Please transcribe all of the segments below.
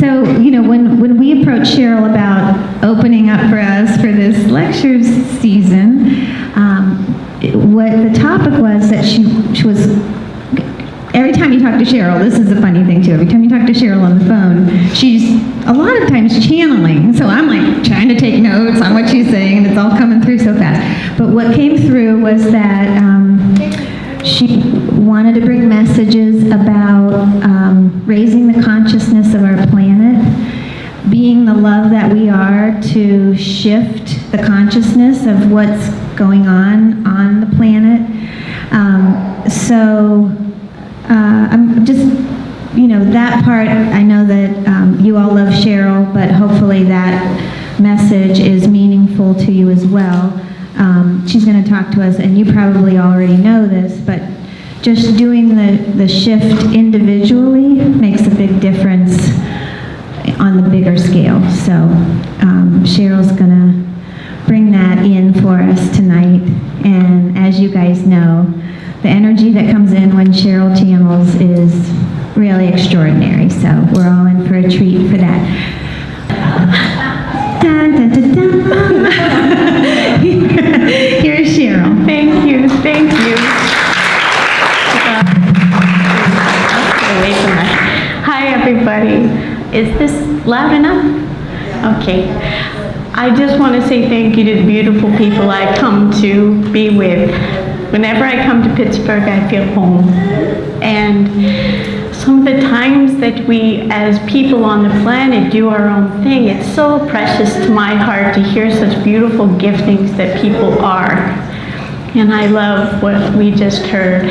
So, when we approached Sheryl about opening up for us for this lecture season, what the topic was that she was, every time you talk to Sheryl, this is a funny thing too, every time you talk to Sheryl on the phone, she's a lot of times channeling. So I'm like trying to take notes on what she's saying, and it's all coming through so fast. But what came through was that she wanted to bring messages about raising the consciousness of our planet, being the love that we are, to shift the consciousness of what's going on the planet. I'm just, that part, I know that you all love Sheryl, but hopefully that message is meaningful to you as well. She's going to talk to us, and you probably already know this, but just doing the shift individually makes a big difference on the bigger scale. So Cheryl's going to bring that in for us tonight. And as you guys know, the energy that comes in when Sheryl channels is really extraordinary. So we're all in for a treat for that. Dun, dun, dun, dun. Here's Sheryl. Thank you. Away from that. Hi, everybody. Is this loud enough? Okay. I just want to say thank you to the beautiful people I come to be with. Whenever I come to Pittsburgh, I feel home. And some of the times that we, as people on the planet, do our own thing, it's so precious to my heart to hear such beautiful giftings that people are. And I love what we just heard.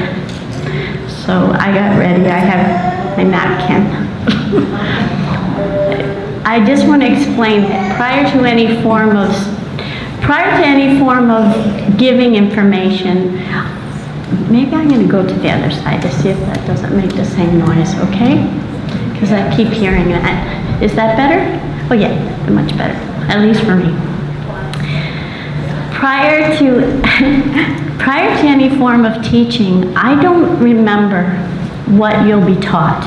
So I got ready. I have my napkin. I just want to explain that prior to any form of giving information, maybe I'm going to go to the other side to see if that doesn't make the same noise, okay? Because I keep hearing that. Is that better? Oh yeah, much better, at least for me. Prior to any form of teaching, I don't remember what you'll be taught.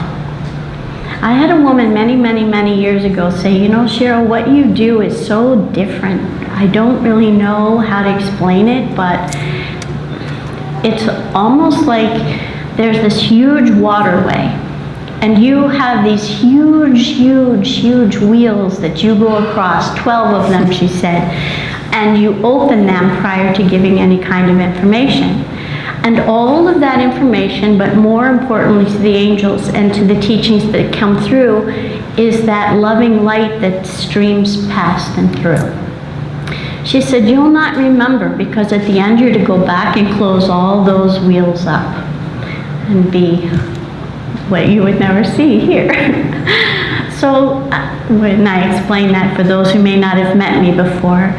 I had a woman many years ago say, Sheryl, what you do is so different. I don't really know how to explain it, but it's almost like there's this huge waterway, and you have these huge wheels that you go across, 12 of them, she said, and you open them prior to giving any kind of information. And all of that information, but more importantly to the angels and to the teachings that come through, is that loving light that streams past and through. She said, you'll not remember, because at the end you're to go back and close all those wheels up and be what you would never see here. So when I explain that for those who may not have met me before,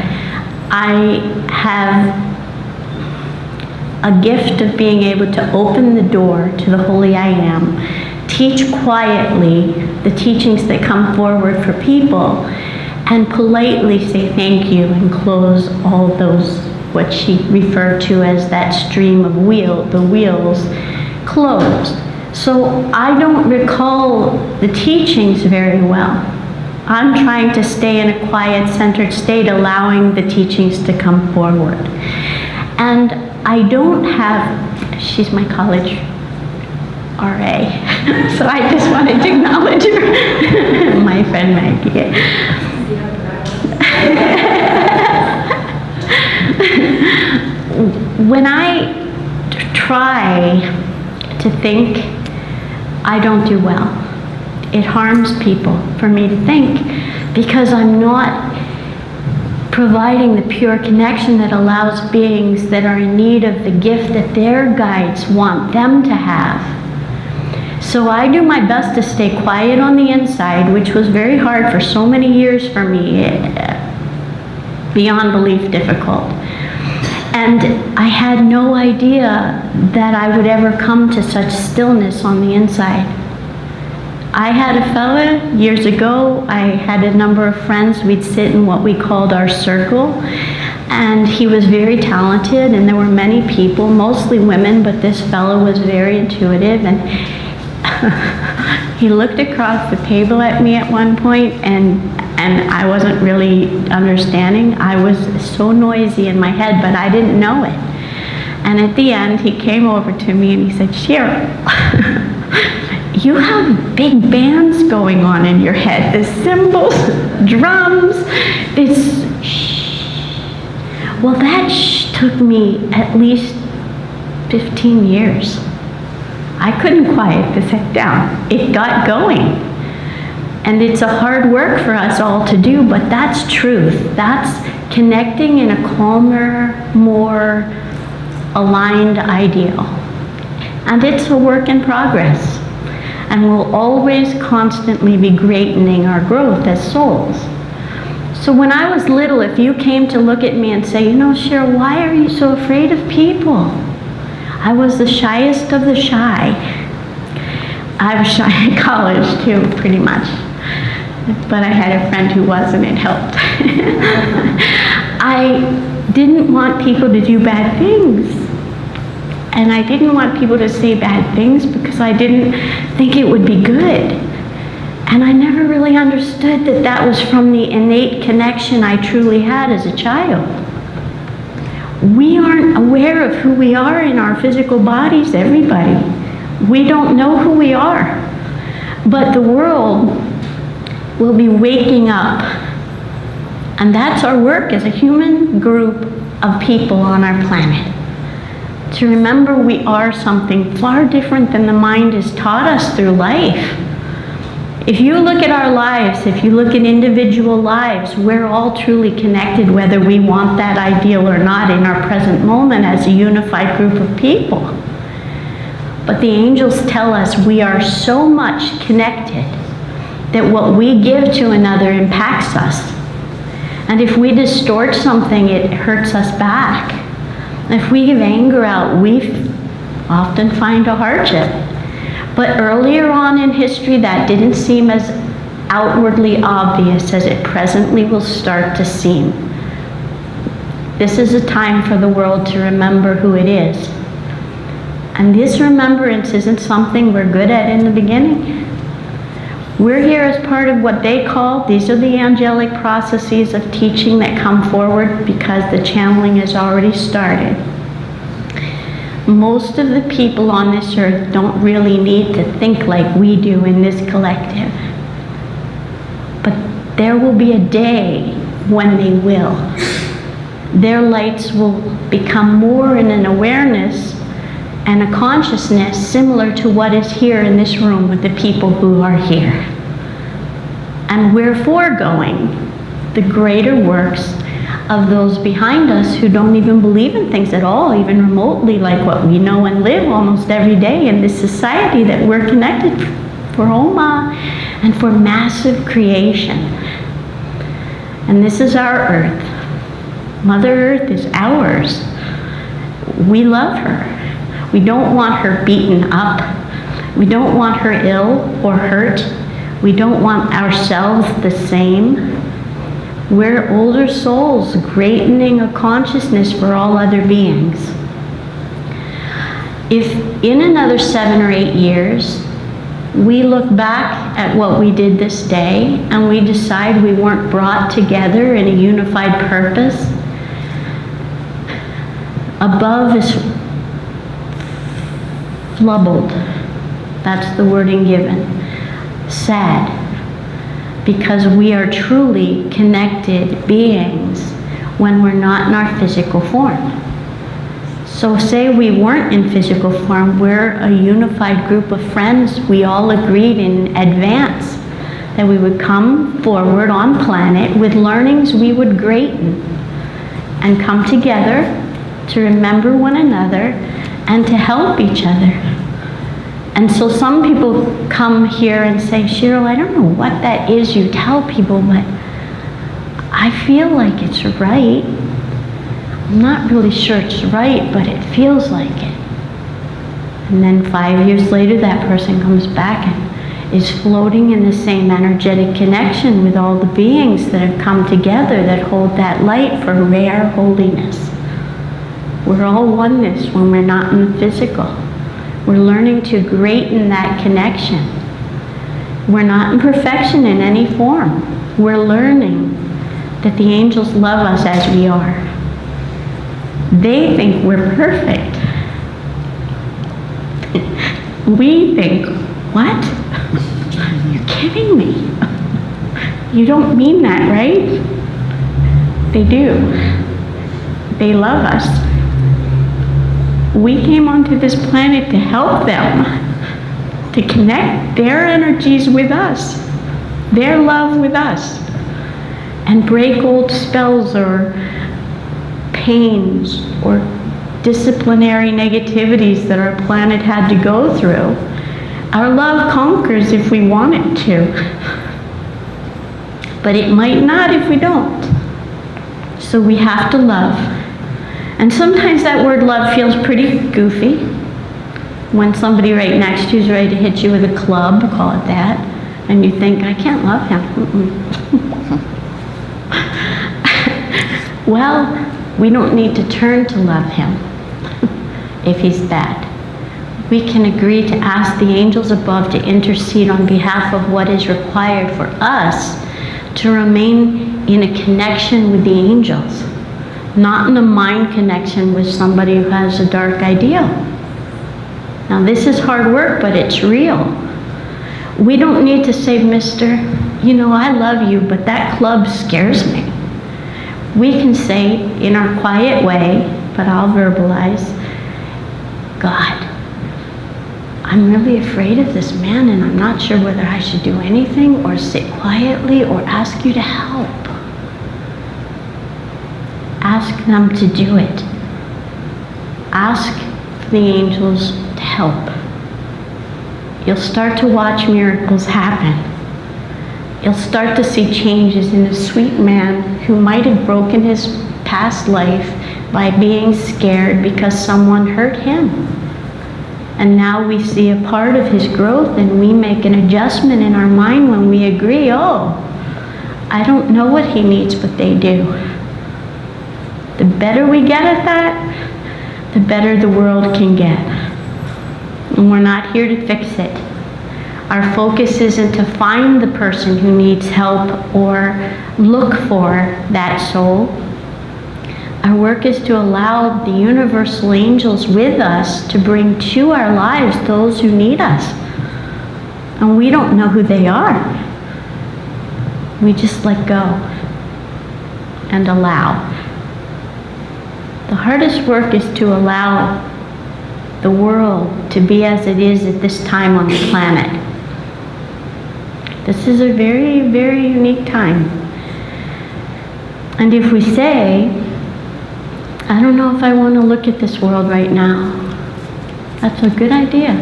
I have a gift of being able to open the door to the Holy I Am, teach quietly the teachings that come forward for people, and politely say thank you and close all those, what she referred to as that stream of the wheels closed. So I don't recall the teachings very well. I'm trying to stay in a quiet, centered state, allowing the teachings to come forward. And I don't have, she's my college RA, so I just wanted to acknowledge her, my friend Maggie. When I try to think, I don't do well. It harms people for me to think, because I'm not providing the pure connection that allows beings that are in need of the gift that their guides want them to have. So I do my best to stay quiet on the inside, which was very hard for so many years for me, beyond belief difficult. And I had no idea that I would ever come to such stillness on the inside. I had a fella years ago, I had a number of friends, we'd sit in what we called our circle, and he was very talented, and there were many people, mostly women, but this fellow was very intuitive, and He looked across the table at me at one point, and I wasn't really understanding. I was so noisy in my head, but I didn't know it. And at the end, he came over to me and he said, Sheryl, you have big bands going on in your head. The cymbals, drums, this shh. Well, that shh took me at least 15 years. I couldn't quiet this head down. It got going. And it's a hard work for us all to do, but that's truth. That's connecting in a calmer, more aligned ideal. And it's a work in progress. And we'll always constantly be greatening our growth as souls. So when I was little, if you came to look at me and say, you know, Sheryl, why are you so afraid of people? I was the shyest of the shy. I was shy in college too, pretty much. But I had a friend who was, and it helped. I didn't want people to do bad things. And I didn't want people to say bad things because I didn't think it would be good. And I never really understood that that was from the innate connection I truly had as a child. We aren't aware of who we are in our physical bodies, everybody. We don't know who we are. But the world will be waking up. And that's our work as a human group of people on our planet. To remember we are something far different than the mind has taught us through life. If you look at our lives, if you look at individual lives, we're all truly connected, whether we want that ideal or not in our present moment as a unified group of people. But the angels tell us we are so much connected that what we give to another impacts us. And if we distort something, it hurts us back. If we give anger out, we often find a hardship. But earlier on in history, that didn't seem as outwardly obvious as it presently will start to seem. This is a time for the world to remember who it is. And this remembrance isn't something we're good at in the beginning. We're here as part of what they call, these are the angelic processes of teaching that come forward because the channeling has already started. Most of the people on this earth don't really need to think like we do in this collective. But there will be a day when they will. Their lights will become more in an awareness and a consciousness similar to what is here in this room with the people who are here. And we're foregoing the greater works of those behind us who don't even believe in things at all, even remotely, like what we know and live almost every day in this society that we're connected for OMA and for massive creation. And this is our Earth. Mother Earth is ours. We love her. We don't want her beaten up. We don't want her ill or hurt. We don't want ourselves the same. We're older souls, greatening a consciousness for all other beings. If in another 7 or 8 years, we look back at what we did this day and we decide we weren't brought together in a unified purpose, above is flubbled. That's the wording given. Sad. Because we are truly connected beings when we're not in our physical form. So say we weren't in physical form, we're a unified group of friends. We all agreed in advance that we would come forward on planet with learnings we would greaten and come together to remember one another and to help each other. And so some people come here and say, Sheryl, I don't know what that is you tell people, but I feel like it's right. I'm not really sure it's right, but it feels like it. And then 5 years later, that person comes back and is floating in the same energetic connection with all the beings that have come together that hold that light for rare holiness. We're all oneness when we're not in the physical. We're learning to greaten that connection. We're not in perfection in any form. We're learning that the angels love us as we are. They think we're perfect. We think, what? You're kidding me. You don't mean that, right? They do. They love us. We came onto this planet to help them, to connect their energies with us, their love with us, and break old spells or pains or disciplinary negativities that our planet had to go through. Our love conquers if we want it to, but it might not if we don't. So we have to love. And sometimes that word love feels pretty goofy. When somebody right next to you is ready to hit you with a club, call it that, and you think, I can't love him. Well, we don't need to turn to love him if he's bad. We can agree to ask the angels above to intercede on behalf of what is required for us to remain in a connection with the angels, not in a mind connection with somebody who has a dark ideal. Now this is hard work, but it's real. We don't need to say, Mister, you know, I love you, but that club scares me. We can say in our quiet way, but I'll verbalize, God, I'm really afraid of this man and I'm not sure whether I should do anything or sit quietly or ask you to help. Ask them to do it. Ask the angels to help. You'll start to watch miracles happen. You'll start to see changes in a sweet man who might have broken his past life by being scared because someone hurt him. And now we see a part of his growth and we make an adjustment in our mind when we agree, oh, I don't know what he needs, but they do. The better we get at that, the better the world can get. And we're not here to fix it. Our focus isn't to find the person who needs help or look for that soul. Our work is to allow the universal angels with us to bring to our lives those who need us. And we don't know who they are. We just let go and allow. The hardest work is to allow the world to be as it is at this time on the planet. This is a very, very unique time. And if we say, I don't know if I want to look at this world right now, that's a good idea.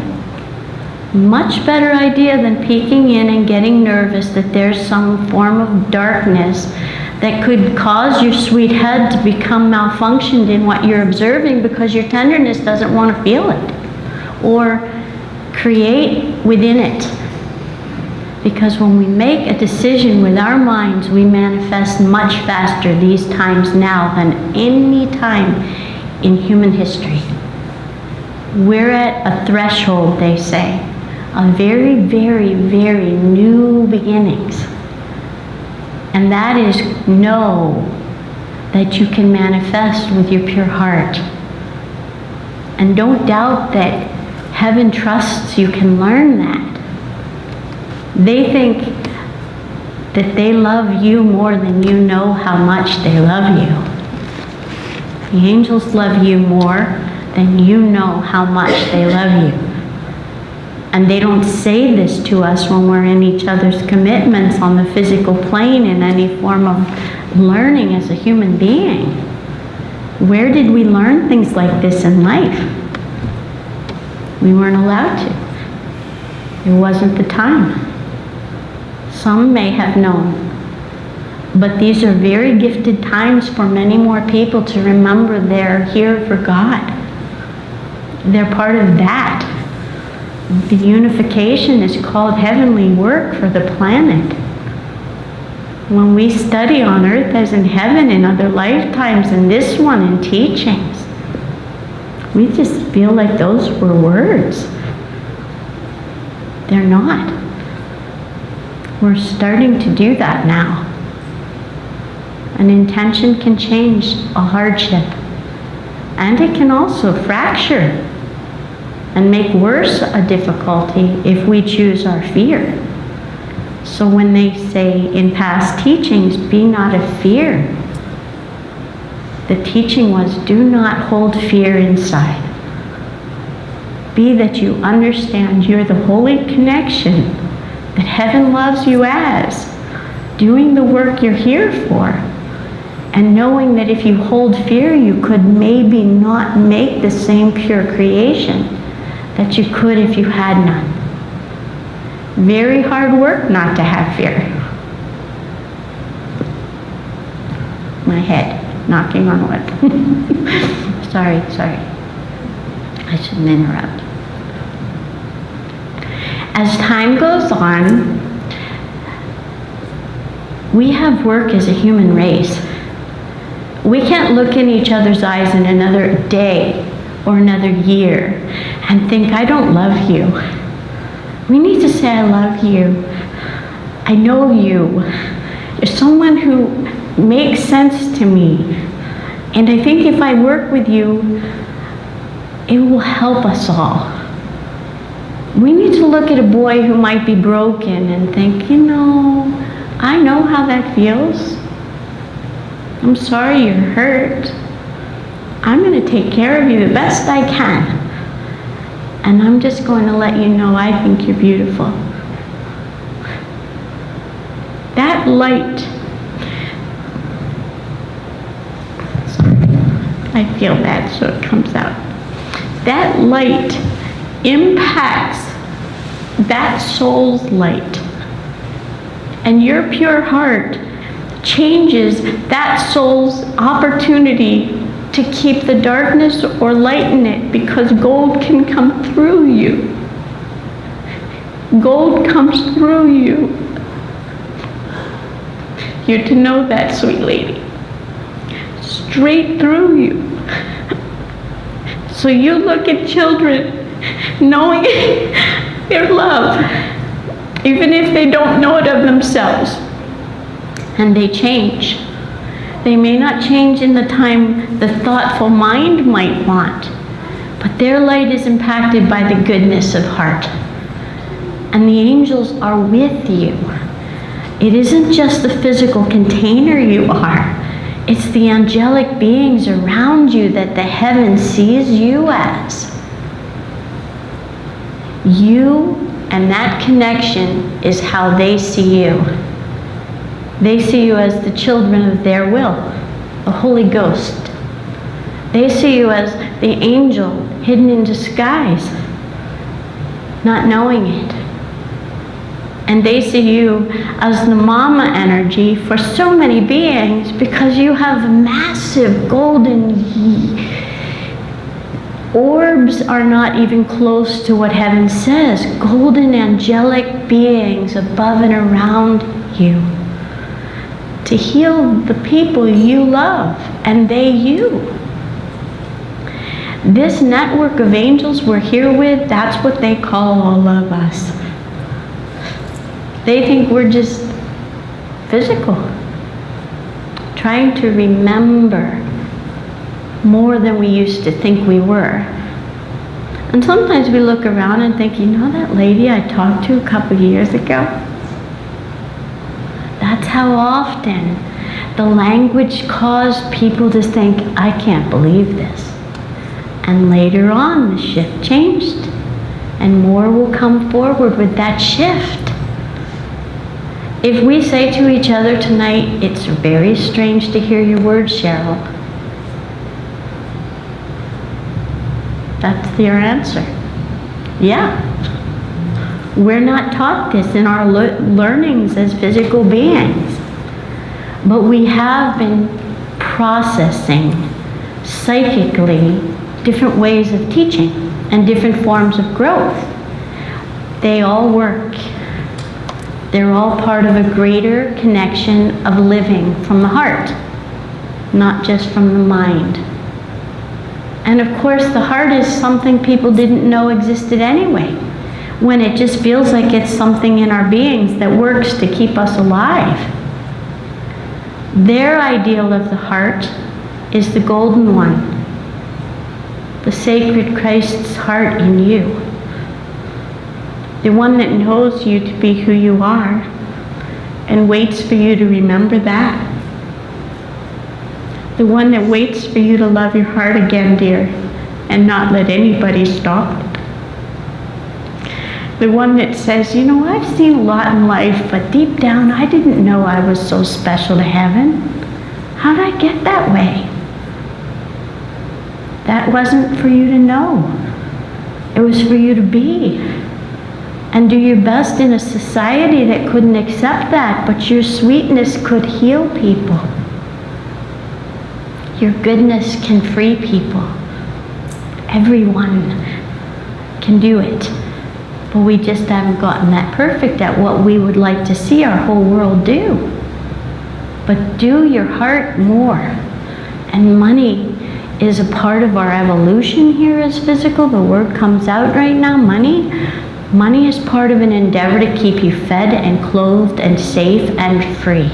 Much better idea than peeking in and getting nervous that there's some form of darkness that could cause your sweet head to become malfunctioned in what you're observing because your tenderness doesn't want to feel it or create within it. Because when we make a decision with our minds, we manifest much faster these times now than any time in human history. We're at a threshold, they say, of very, very, very new beginnings. And that is know that you can manifest with your pure heart. And don't doubt that heaven trusts you can learn that. They think that they love you more than you know how much they love you. The angels love you more than you know how much they love you. And they don't say this to us when we're in each other's commitments on the physical plane in any form of learning as a human being. Where did we learn things like this in life? We weren't allowed to. It wasn't the time. Some may have known, but these are very gifted times for many more people to remember they're here for God. They're part of that. The unification is called heavenly work for the planet. When we study on earth as in heaven in other lifetimes and this one in teachings, we just feel like those were words. They're not. We're starting to do that now. An intention can change a hardship, and it can also fracture and make worse a difficulty if we choose our fear. So when they say in past teachings, be not of fear, the teaching was, do not hold fear inside. Be that you understand you're the holy connection that heaven loves you as, doing the work you're here for, and knowing that if you hold fear, you could maybe not make the same pure creation that you could if you had none. Very hard work not to have fear. My head knocking on wood. Sorry. I shouldn't interrupt. As time goes on, we have work as a human race. We can't look in each other's eyes in another day or another year and think, I don't love you. We need to say, I love you. I know you. You're someone who makes sense to me. And I think if I work with you, it will help us all. We need to look at a boy who might be broken and think, I know how that feels. I'm sorry you're hurt. I'm going to take care of you the best I can. And I'm just going to let you know I think you're beautiful. That light, sorry, I feel bad so it comes out. That light impacts that soul's light. And your pure heart changes that soul's opportunity to keep the darkness or lighten it, because gold can come through you. Gold comes through you. You're to know that, sweet lady. Straight through you. So you look at children knowing their love, even if they don't know it of themselves. And they change. They may not change in the time the thoughtful mind might want, but their light is impacted by the goodness of heart. And the angels are with you. It isn't just the physical container you are. It's the angelic beings around you that the heaven sees you as. You and that connection is how they see you. They see you as the children of their will, the Holy Ghost. They see you as the angel hidden in disguise, not knowing it. And they see you as the mama energy for so many beings, because you have massive golden orbs are not even close to what heaven says. Golden angelic beings above and around you to heal the people you love, and they you. This network of angels we're here with, that's what they call all of us. They think we're just physical, trying to remember more than we used to think we were. And sometimes we look around and think, that lady I talked to a couple years ago? That's how often the language caused people to think, I can't believe this. And later on, the shift changed, and more will come forward with that shift. If we say to each other tonight, it's very strange to hear your words, Sheryl, that's your answer. Yeah. We're not taught this in our learnings as physical beings, but we have been processing psychically different ways of teaching and different forms of growth. They all work. They're all part of a greater connection of living from the heart, not just from the mind. And of course, the heart is something people didn't know existed anyway. when it just feels like it's something in our beings that works to keep us alive. Their ideal of the heart is the golden one, the sacred Christ's heart in you, the one that knows you to be who you are and waits for you to remember that, the one that waits for you to love your heart again, dear, and not let anybody stop it. The one that says, you know, I've seen a lot in life, but deep down I didn't know I was so special to heaven. How did I get that way? That wasn't for you to know. It was for you to be. And do your best in a society that couldn't accept that, but your sweetness could heal people. Your goodness can free people. Everyone can do it. But we just haven't gotten that perfect at what we would like to see our whole world do. But do your heart more. And money is a part of our evolution here as physical. The word comes out right now, money. Money is part of an endeavor to keep you fed and clothed and safe and free.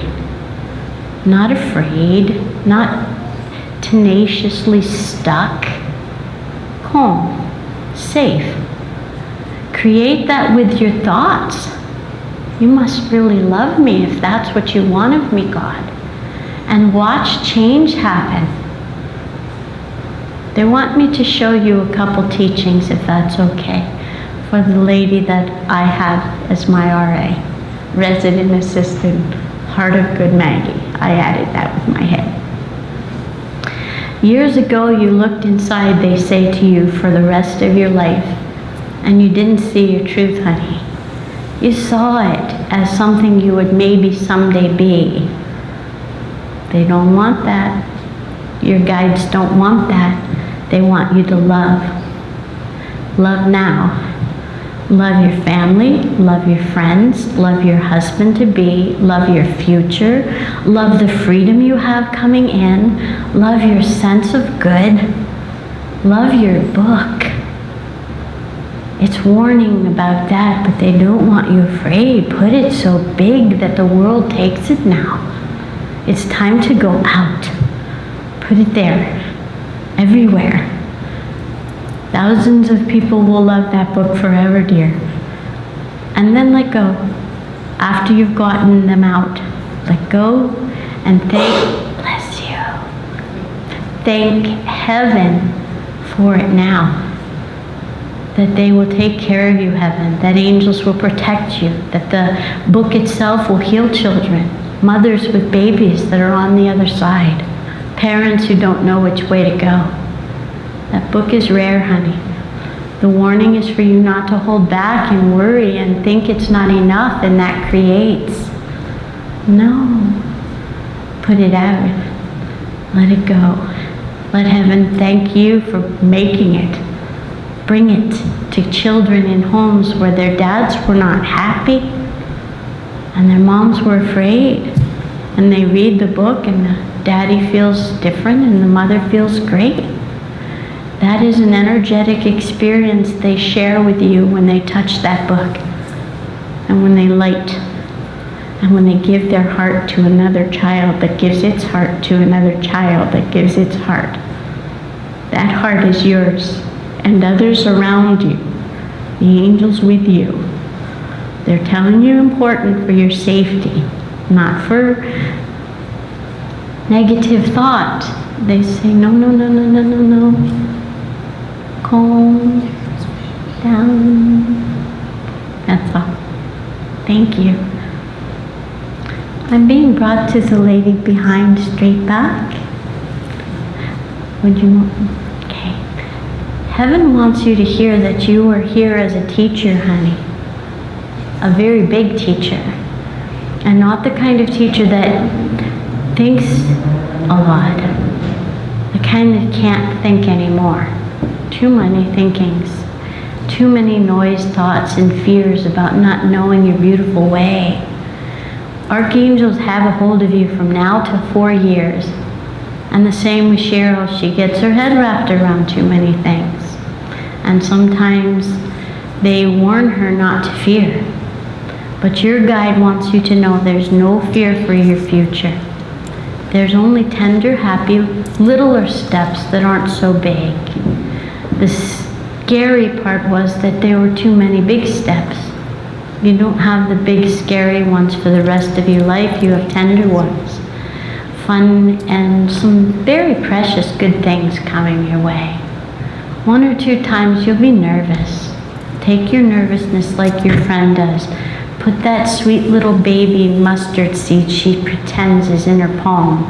Not afraid, not tenaciously stuck. Calm, safe. Create that with your thoughts. You must really love me if that's what you want of me, God. And watch change happen. They want me to show you a couple teachings, if that's okay, for the lady that I have as my RA, resident assistant, Heart of Good Maggie. I added that with my head. Years ago, you looked inside, they say to you, for the rest of your life, and you didn't see your truth, honey. You saw it as something you would maybe someday be. They don't want that. Your guides don't want that. They want you to love. Love now. Love your family, love your friends, love your husband-to-be, love your future, love the freedom you have coming in, love your sense of good, love your book. It's warning about that, but they don't want you afraid. Put it so big that the world takes it now. It's time to go out. Put it there, everywhere. Thousands of people will love that book forever, dear. And then let go. After you've gotten them out, let go and bless you. Thank heaven for it now. That they will take care of you, heaven. That angels will protect you. That the book itself will heal children. Mothers with babies that are on the other side. Parents who don't know which way to go. That book is rare, honey. The warning is for you not to hold back and worry and think it's not enough, and that creates. No. Put it out. Let it go. Let heaven thank you for making it. Bring it to children in homes where their dads were not happy and their moms were afraid. And they read the book and the daddy feels different and the mother feels great. That is an energetic experience they share with you when they touch that book and when they light and when they give their heart to another child that gives its heart to another child that gives its heart. That heart is yours and others around you, the angels with you. They're telling you important for your safety, not for negative thought. They say, no, no, no, no, no, no, no. Calm down. That's all. Thank you. I'm being brought to the lady behind, straight back. Would you? Okay. Heaven wants you to hear that you are here as a teacher, honey. A very big teacher. And not the kind of teacher that thinks a lot. The kind that can't think anymore. Too many thinkings. Too many noise, thoughts, and fears about not knowing your beautiful way. Archangels have a hold of you from now to 4 years. And the same with Sheryl. She gets her head wrapped around too many things. And sometimes They warn her not to fear. But your guide wants you to know there's no fear for your future. There's only tender, happy, littler steps that aren't so big. The scary part was that there were too many big steps. You don't have the big, scary ones for the rest of your life. You have tender ones. Fun and some very precious good things coming your way. 1 or 2 times you'll be nervous. Take your nervousness like your friend does. Put that sweet little baby mustard seed she pretends is in her palm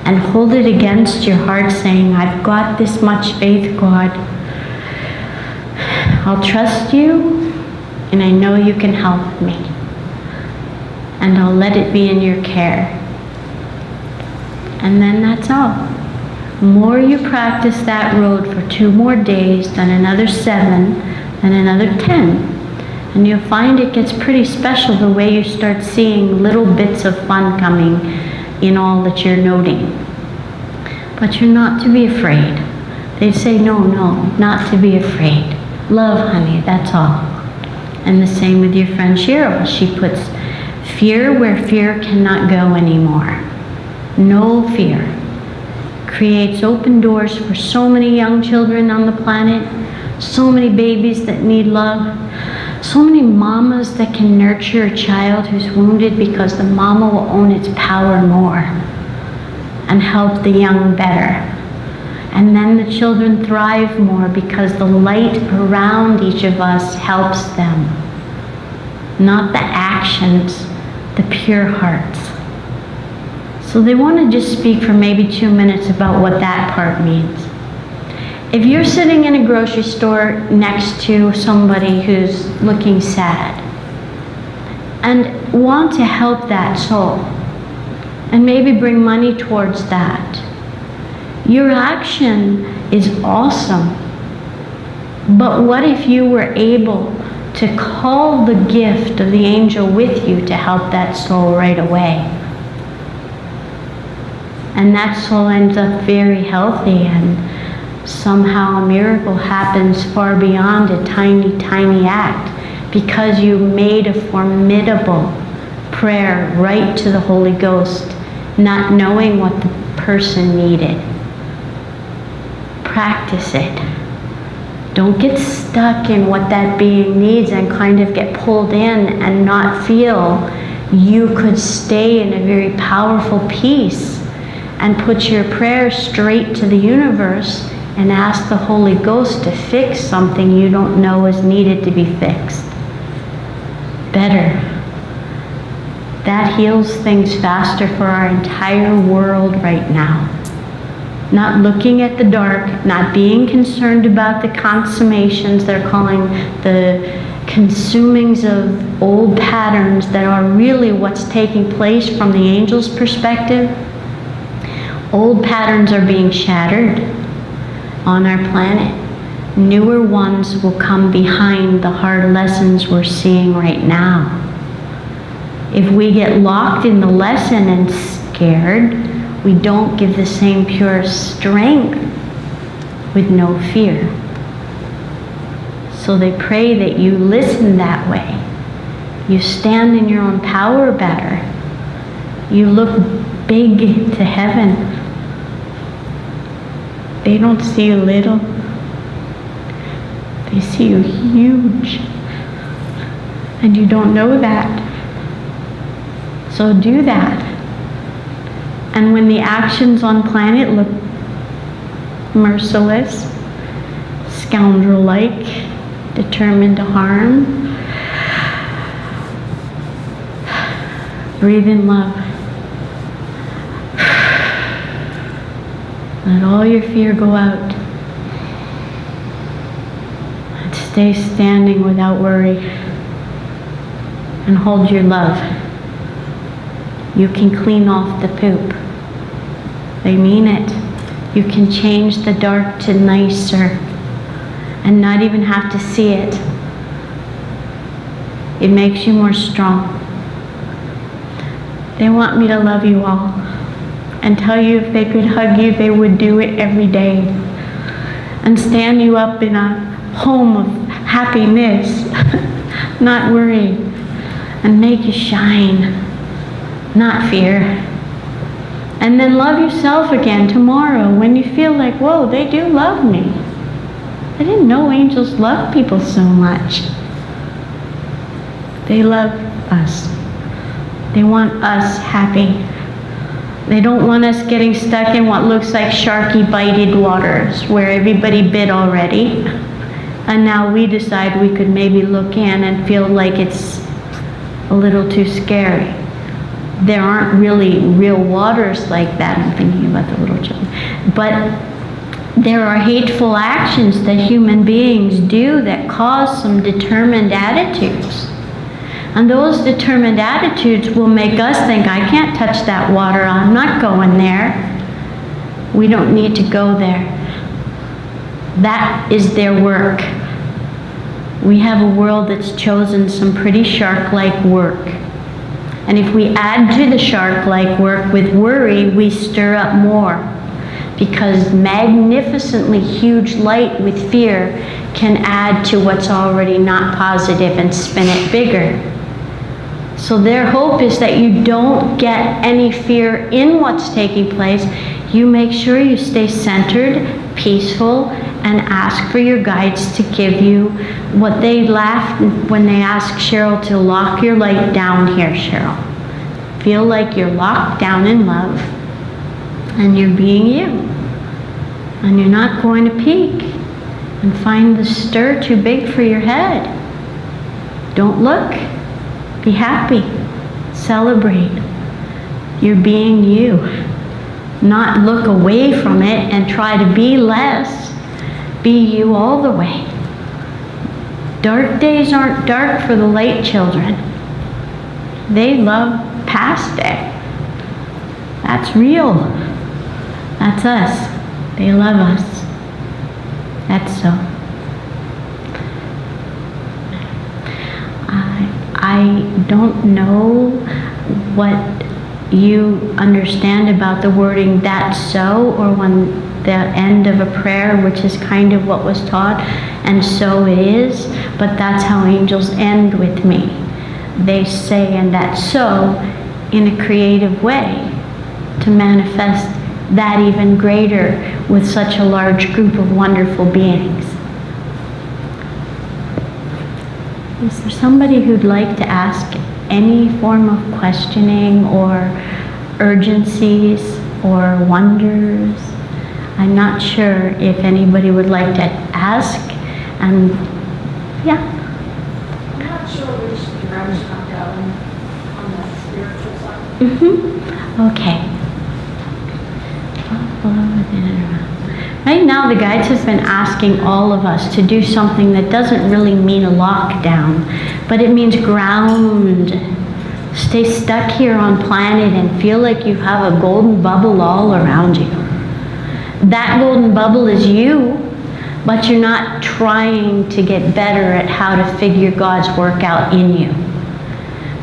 and hold it against your heart saying, I've got this much faith, God. I'll trust you and I know you can help me. And I'll let it be in your care. And then that's all. The more you practice that road for 2 more days, then another 7, then another 10. And you'll find it gets pretty special the way you start seeing little bits of fun coming in all that you're noting. But you're not to be afraid. They say, no, not to be afraid. Love, honey, that's all. And the same with your friend Sheryl. She puts fear where fear cannot go anymore. No fear. Creates open doors for so many young children on the planet, so many babies that need love. So many mamas that can nurture a child who's wounded because the mama will own its power more and help the young better. And then the children thrive more because the light around each of us helps them. Not the actions, the pure hearts. So they want to just speak for maybe 2 minutes about what that part means. If you're sitting in a grocery store next to somebody who's looking sad and want to help that soul and maybe bring money towards that, your action is awesome. But what if you were able to call the gift of the angel with you to help that soul right away? And that soul ends up very healthy and somehow a miracle happens far beyond a tiny, tiny act because you made a formidable prayer right to the Holy Ghost, not knowing what the person needed. Practice it. Don't get stuck in what that being needs and kind of get pulled in and not feel you could stay in a very powerful peace and put your prayer straight to the universe and ask the Holy Ghost to fix something you don't know is needed to be fixed. Better. That heals things faster for our entire world right now. Not looking at the dark, not being concerned about the consummations they're calling the consumings of old patterns that are really what's taking place from the angel's perspective. Old patterns are being shattered on our planet. Newer ones will come behind the hard lessons we're seeing right now. If we get locked in the lesson and scared, we don't give the same pure strength with no fear. So they pray that you listen that way. You stand in your own power better. You look big to heaven. They don't see you little. They see you huge. And you don't know that. So do that. And when the actions on planet look merciless, scoundrel-like, determined to harm, breathe in love. Let all your fear go out. And stay standing without worry. And hold your love. You can clean off the poop. They mean it. You can change the dark to nicer and not even have to see it. It makes you more strong. They want me to love you all and tell you if they could hug you, they would do it every day and stand you up in a home of happiness, not worry, and make you shine, not fear. And then love yourself again tomorrow when you feel like, whoa, they do love me. I didn't know angels love people so much. They love us. They want us happy. They don't want us getting stuck in what looks like sharky bited waters where everybody bit already. And now we decide we could maybe look in and feel like it's a little too scary. There aren't really real waters like that. I'm thinking about the little children. But there are hateful actions that human beings do that cause some determined attitudes. And those determined attitudes will make us think, I can't touch that water, I'm not going there. We don't need to go there. That is their work. We have a world that's chosen some pretty shark-like work. And if we add to the shark-like work with worry, we stir up more. Because magnificently huge light with fear can add to what's already not positive and spin it bigger. So their hope is that you don't get any fear in what's taking place. You make sure you stay centered, peaceful, and ask for your guides to give you what they laughed when they asked Sheryl to lock your light down here, Sheryl. Feel like you're locked down in love, and you're being you. And you're not going to peek and find the stir too big for your head. Don't look. Be happy. Celebrate. You're being you. Not look away from it and try to be less. Be you all the way. Dark days aren't dark for the light children. They love past day. That's real. That's us. They love us. That's so. I don't know what you understand about the wording "that's so," or when the end of a prayer, which is kind of what was taught, and so it is, but that's how angels end with me. They say, and that's so, in a creative way, to manifest that even greater with such a large group of wonderful beings. Is there somebody who'd like to ask any form of questioning or urgencies or wonders? I'm not sure if anybody would like to ask. And yeah. I'm not sure which direction I'm going on the spiritual side. Okay. Follow within and around. Right now, the guides have been asking all of us to do something that doesn't really mean a lockdown, but it means ground. Stay stuck here on planet and feel like you have a golden bubble all around you. That golden bubble is you, but you're not trying to get better at how to figure God's work out in you.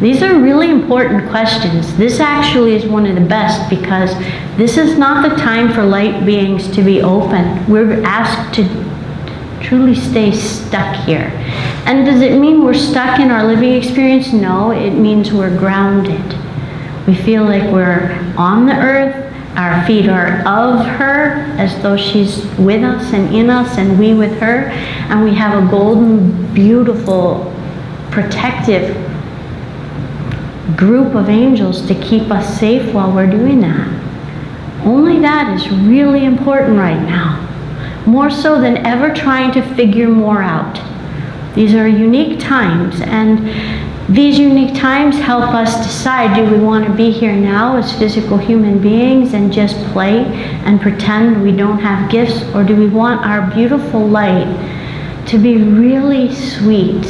These are really important questions. This actually is one of the best because this is not the time for light beings to be open. We're asked to truly stay stuck here. And does it mean we're stuck in our living experience? No, it means we're grounded. We feel like we're on the earth. Our feet are of her, as though she's with us and in us and we with her. And we have a golden, beautiful, protective group of angels to keep us safe while we're doing that. Only that is really important right now. More so than ever trying to figure more out. These are unique times, and these unique times help us decide, do we want to be here now as physical human beings and just play and pretend we don't have gifts, or do we want our beautiful light to be really sweet,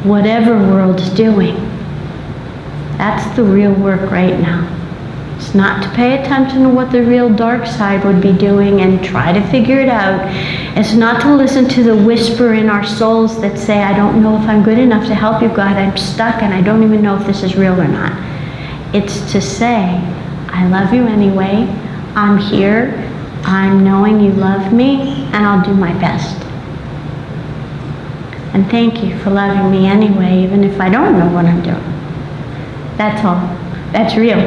whatever world's doing? That's the real work right now. It's not to pay attention to what the real dark side would be doing and try to figure it out. It's not to listen to the whisper in our souls that say, I don't know if I'm good enough to help you, God. I'm stuck and I don't even know if this is real or not. It's to say, I love you anyway. I'm here. I'm knowing you love me, and I'll do my best. And thank you for loving me anyway, even if I don't know what I'm doing. That's all. That's real.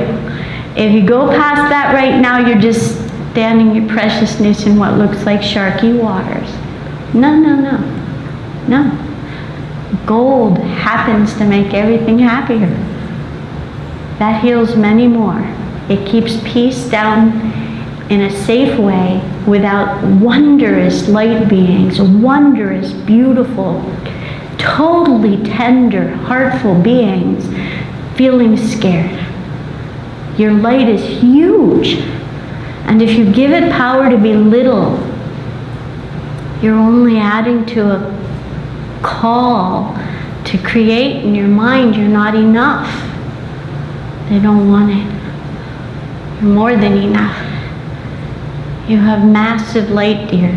If you go past that right now, you're just standing your preciousness in what looks like sharky waters. No, no, no. No. Gold happens to make everything happier. That heals many more. It keeps peace down in a safe way without wondrous light beings, wondrous, beautiful, totally tender, heartful beings feeling scared. Your light is huge. And if you give it power to be little, you're only adding to a call to create in your mind. You're not enough. They don't want it. You're more than enough. You have massive light, dear.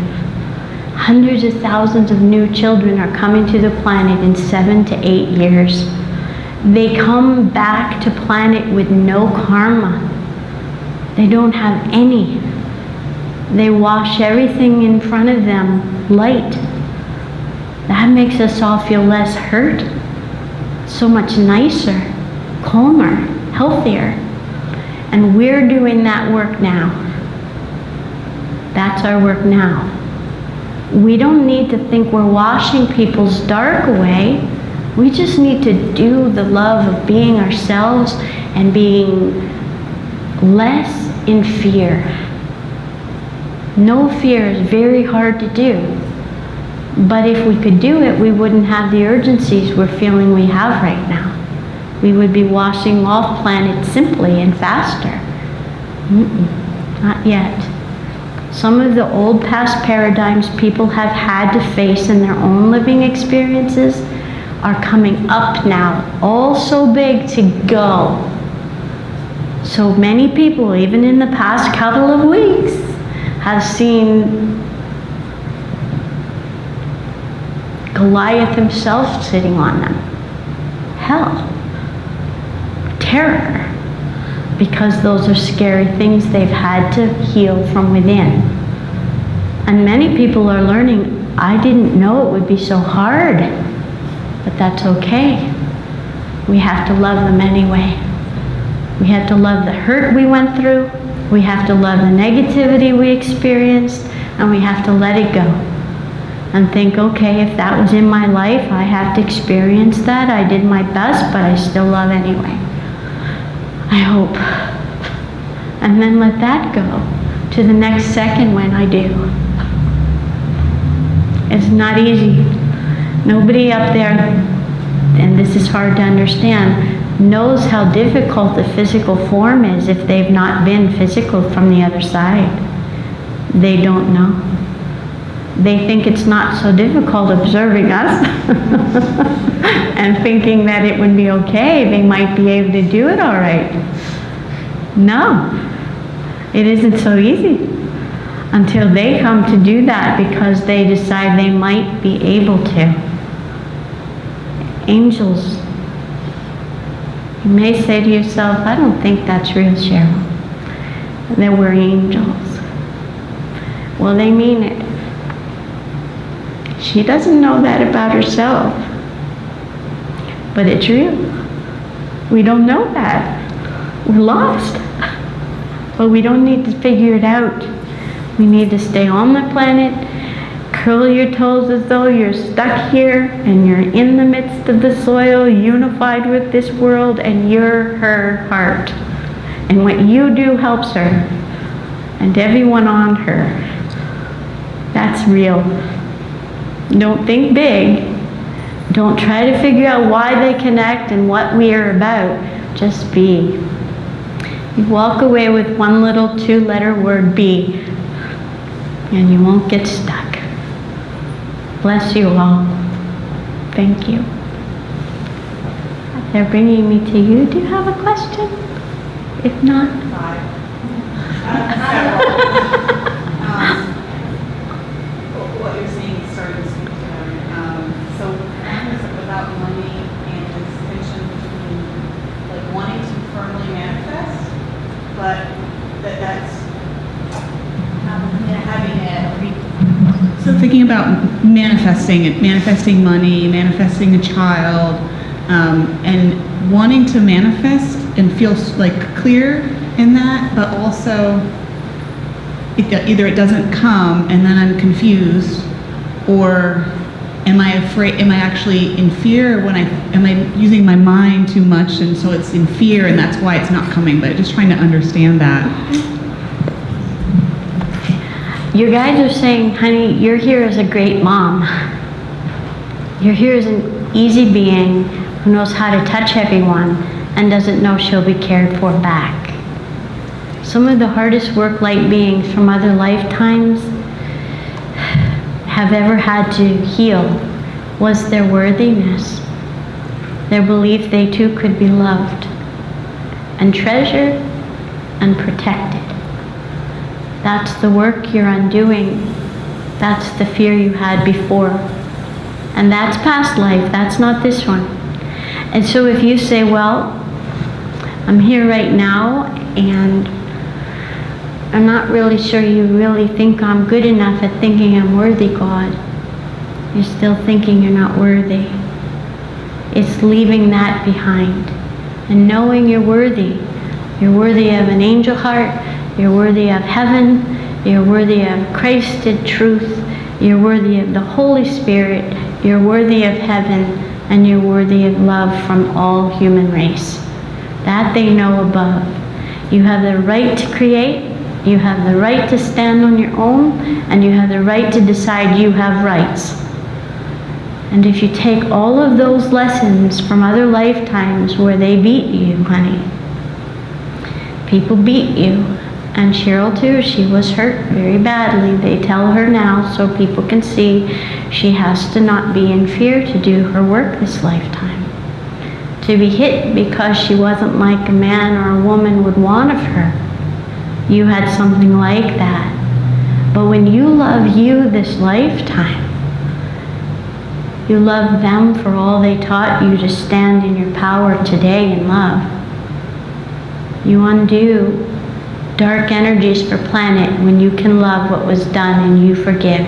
Hundreds of thousands of new children are coming to the planet in 7 to 8 years. They come back to planet with no karma. They don't have any. They wash everything in front of them light. That makes us all feel less hurt, so much nicer, calmer, healthier. And we're doing that work now. That's our work now. We don't need to think we're washing people's dark away. We just need to do the love of being ourselves and being less in fear. No fear is very hard to do. But if we could do it, we wouldn't have the urgencies we're feeling we have right now. We would be washing off planet simply and faster. Not yet. Some of the old past paradigms people have had to face in their own living experiences are coming up now, all so big to go. So many people, even in the past couple of weeks, have seen Goliath himself sitting on them. Hell. Terror. Because those are scary things they've had to heal from within. And many people are learning, I didn't know it would be so hard. But that's okay. We have to love them anyway. We have to love the hurt we went through. We have to love the negativity we experienced. And we have to let it go. And think, okay, if that was in my life, I have to experience that. I did my best, but I still love anyway. I hope. And then let that go to the next second when I do. It's not easy. Nobody up there, and this is hard to understand, knows how difficult the physical form is if they've not been physical from the other side. They don't know. They think it's not so difficult observing us and thinking that it would be okay. They might be able to do it all right. No, it isn't so easy until they come to do that because they decide they might be able to. Angels. You may say to yourself, I don't think that's real, Sheryl. That we're angels. Well, they mean it. She doesn't know that about herself. But it's real. We don't know that. We're lost. But we don't need to figure it out. We need to stay on the planet, curl your toes as though you're stuck here and you're in the midst of the soil, unified with this world, and you're her heart. And what you do helps her and everyone on her. That's real. Don't think big. Don't try to figure out why they connect and what we are about. Just be. You walk away with one little 2-letter word, be, and you won't get stuck. Bless you all. Thank you. They're bringing me to you. Do you have a question? If not, what you're saying is starting to speak to them. So one is without money and this tension between like wanting to firmly manifest, but that's having it. So thinking about manifesting money, manifesting a child, and wanting to manifest and feel like clear in that, but also either it doesn't come and then I'm confused, or am I afraid? Am I actually in fear am I using my mind too much, and so it's in fear, and that's why it's not coming? But just trying to understand that. You guys are saying, honey, you're here as a great mom. You're here as an easy being who knows how to touch everyone and doesn't know she'll be cared for back. Some of the hardest work-light beings from other lifetimes have ever had to heal was their worthiness, their belief they too could be loved and treasured and protected. That's the work you're undoing. That's the fear you had before. And that's past life, that's not this one. And so if you say, well, I'm here right now and I'm not really sure you really think I'm good enough at thinking I'm worthy, God. You're still thinking you're not worthy. It's leaving that behind and knowing you're worthy. You're worthy of an angel heart. You're worthy of heaven. You're worthy of Christed truth. You're worthy of the Holy Spirit. You're worthy of heaven. And you're worthy of love from all human race. That they know above. You have the right to create. You have the right to stand on your own. And you have the right to decide you have rights. And if you take all of those lessons from other lifetimes where they beat you, honey, people beat you. And Sheryl too, she was hurt very badly. They tell her now so people can see she has to not be in fear to do her work this lifetime. To be hit because she wasn't like a man or a woman would want of her. You had something like that. But when you love you this lifetime, you love them for all they taught you to stand in your power today in love. You undo dark energies for planet when you can love what was done and you forgive.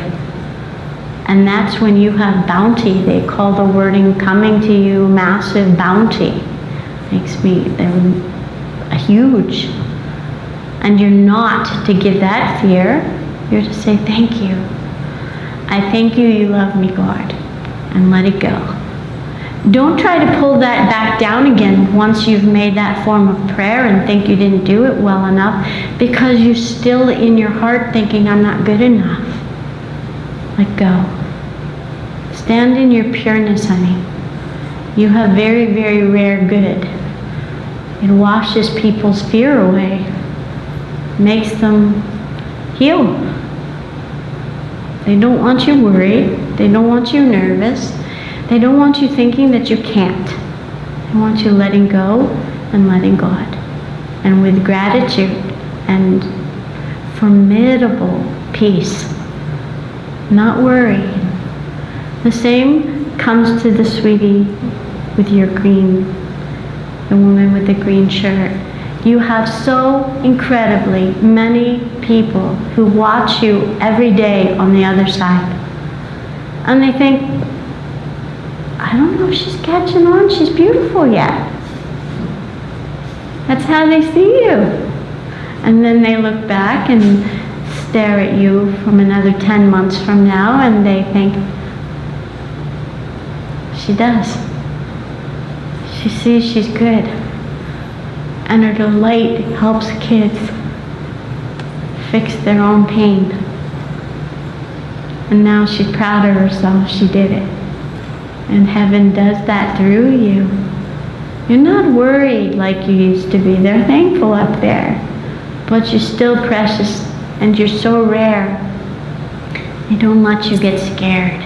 And that's when you have bounty. They call the wording coming to you massive bounty. Makes me huge. And you're not to give that fear. You're to say thank you. I thank you, you love me, God. And let it go. Don't try to pull that back down again once you've made that form of prayer and think you didn't do it well enough, because you're still in your heart thinking, I'm not good enough. Let go. Stand in your pureness, honey. You have very, very rare good. It washes people's fear away, makes them heal. They don't want you worried. They don't want you nervous. They don't want you thinking that you can't. They want you letting go and letting God. And with gratitude and formidable peace. Not worry. The same comes to the sweetie with your green, the woman with the green shirt. You have so incredibly many people who watch you every day on the other side. And they think, I don't know if she's catching on, she's beautiful yet. That's how they see you. And then they look back and stare at you from another 10 months from now and they think, she does. She sees she's good. And her delight helps kids fix their own pain. And now she's proud of herself, she did it. And heaven does that through you. You're not worried like you used to be. They're thankful up there. But you're still precious and you're so rare. They don't let you get scared.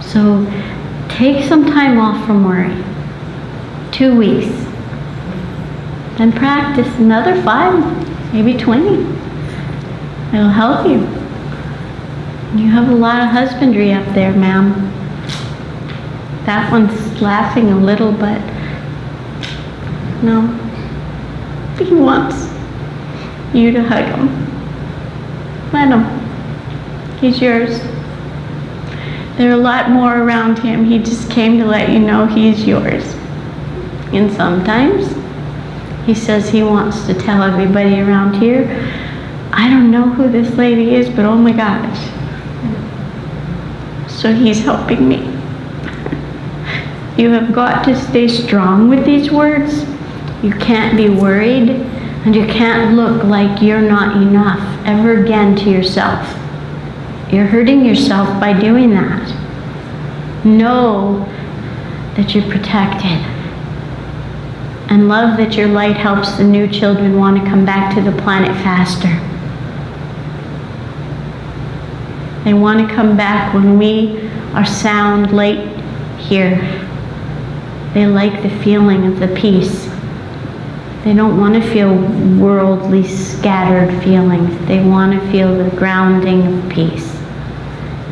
So take some time off from worry. 2 weeks. Then practice another 5, maybe 20. It'll help you. You have a lot of husbandry up there, ma'am. That one's laughing a little, but no. He wants you to hug him. Let him. He's yours. There are a lot more around him. He just came to let you know he's yours. And sometimes he says he wants to tell everybody around here, I don't know who this lady is, but oh my gosh. So he's helping me. You have got to stay strong with these words. You can't be worried, and you can't look like you're not enough ever again to yourself. You're hurting yourself by doing that. Know that you're protected. And love that your light helps the new children want to come back to the planet faster. They want to come back when we are sound, light here. They like the feeling of the peace. They don't want to feel worldly, scattered feelings. They want to feel the grounding of peace.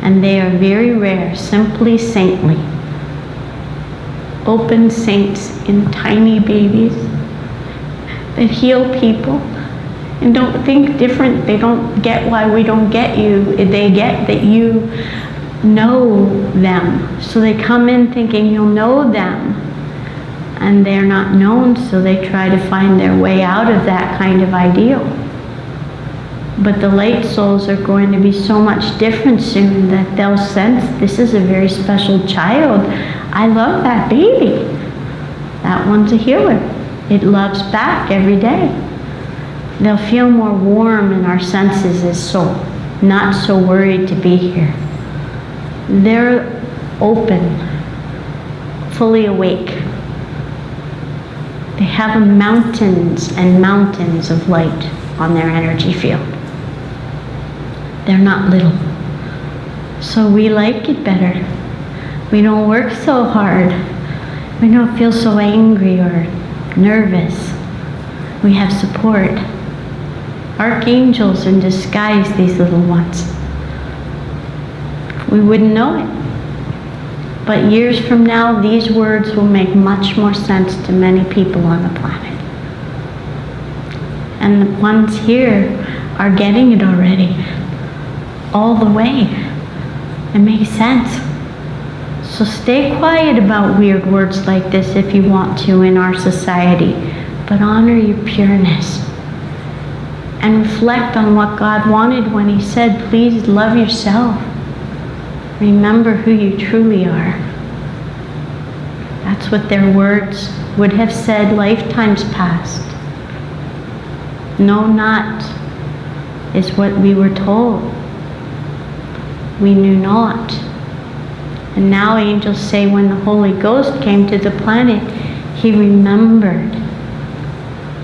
And they are very rare, simply saintly. Open saints in tiny babies that heal people and don't think different. They don't get why we don't get you. They get that you know them. So they come in thinking you'll know them. And they're not known, so they try to find their way out of that kind of ideal. But the light souls are going to be so much different soon that they'll sense this is a very special child. I love that baby. That one's a healer. It loves back every day. They'll feel more warm in our senses as soul, not so worried to be here. They're open, fully awake. They have mountains and mountains of light on their energy field. They're not little. So we like it better. We don't work so hard. We don't feel so angry or nervous. We have support. Archangels in disguise, these little ones. We wouldn't know it. But years from now, these words will make much more sense to many people on the planet. And the ones here are getting it already. All the way. It makes sense. So stay quiet about weird words like this if you want to in our society, but honor your pureness. And reflect on what God wanted when He said, please love yourself. Remember who you truly are. That's what their words would have said lifetimes past. No, not is what we were told. We knew not. And now angels say when the Holy Ghost came to the planet, He remembered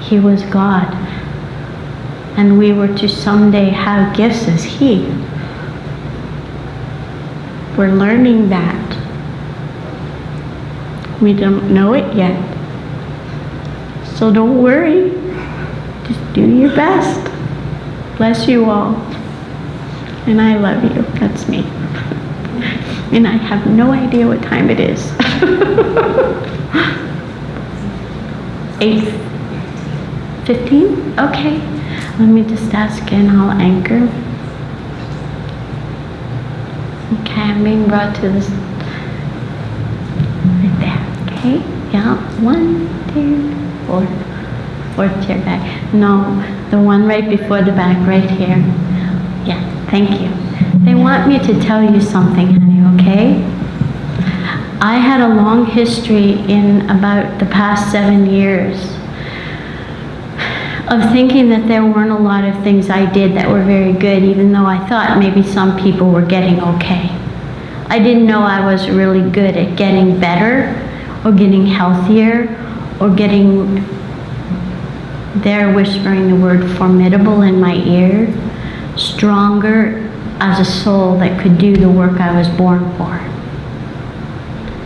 He was God. And we were to someday have gifts as He. We're learning that. We don't know it yet. So don't worry. Just do your best. Bless you all. And I love you. That's me. And I have no idea what time it is. 8:15? Okay. Let me just ask and I'll anchor. Okay, I'm being brought to this right there. Okay? Yeah. 1, 2, 4. Fourth chair back. No, the one right before the back, right here. Yeah, thank you. They want me to tell you something, honey, okay? I had a long history in about the past 7 years of thinking that there weren't a lot of things I did that were very good, even though I thought maybe some people were getting okay. I didn't know I was really good at getting better, or getting healthier, or getting, they're whispering the word formidable in my ear, stronger as a soul that could do the work I was born for.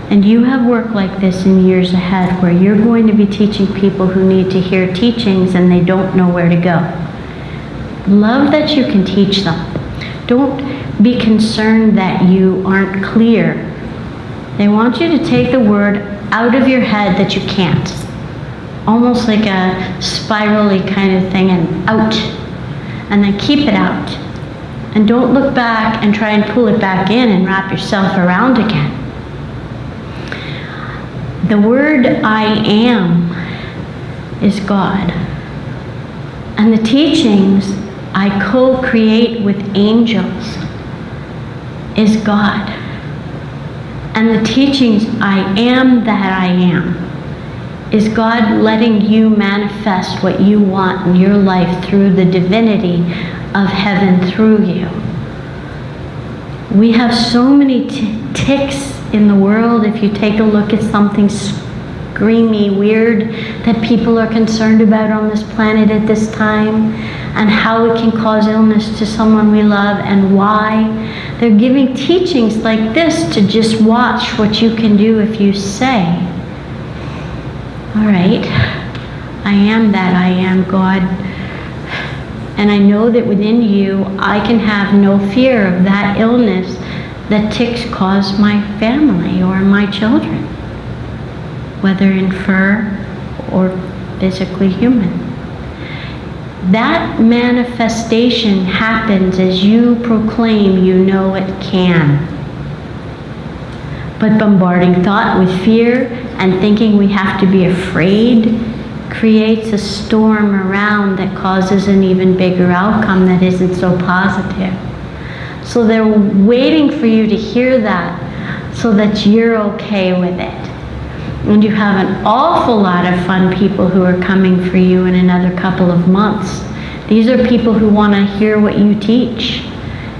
And you have work like this in years ahead where you're going to be teaching people who need to hear teachings and they don't know where to go. Love that you can teach them. Don't be concerned that you aren't clear. They want you to take the word out of your head that you can't. Almost like a spirally kind of thing, and out. And then keep it out. And don't look back and try and pull it back in and wrap yourself around again. The word I am is God. And the teachings I co-create with angels is God. And the teachings I am that I am is God letting you manifest what you want in your life through the divinity of heaven through you. We have so many ticks in the world. If you take a look at something screamy, weird, that people are concerned about on this planet at this time, and how it can cause illness to someone we love and why, they're giving teachings like this to just watch what you can do if you say, all right, I am that I am, God. And I know that within you, I can have no fear of that illness that ticks cause my family or my children, whether in fur or physically human. That manifestation happens as you proclaim you know it can. But bombarding thought with fear and thinking we have to be afraid creates a storm around that causes an even bigger outcome that isn't so positive. So they're waiting for you to hear that so that you're okay with it. And you have an awful lot of fun people who are coming for you in another couple of months. These are people who want to hear what you teach.